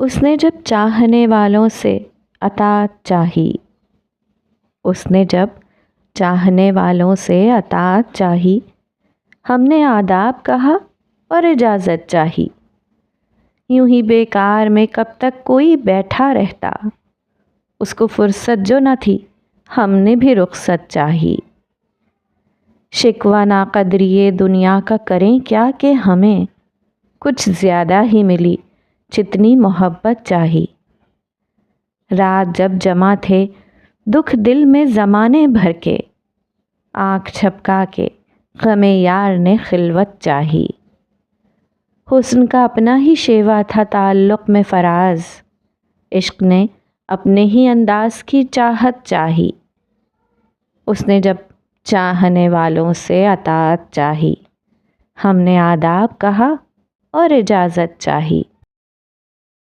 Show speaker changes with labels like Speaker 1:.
Speaker 1: اس نے جب چاہنے والوں سے اطاعت چاہی، اس نے جب چاہنے والوں سے اطاعت چاہی، ہم نے آداب کہا اور اجازت چاہی۔ یوں ہی بیکار میں کب تک کوئی بیٹھا رہتا، اس کو فرصت جو نہ تھی ہم نے بھی رخصت چاہی۔ شکوہ ناقدری دنیا کا کریں کیا کہ ہمیں کچھ زیادہ ہی ملی جتنی محبت چاہی۔ رات جب جمع تھے دکھ دل میں زمانے بھر کے، آنکھ جھپکا کے غم یار نے خلوت چاہی۔ حسن کا اپنا ہی شیوا تھا تعلق میں فراز، عشق نے اپنے ہی انداز کی چاہت چاہی۔ اس نے جب چاہنے والوں سے اطاعت چاہی، ہم نے آداب کہا اور اجازت چاہی۔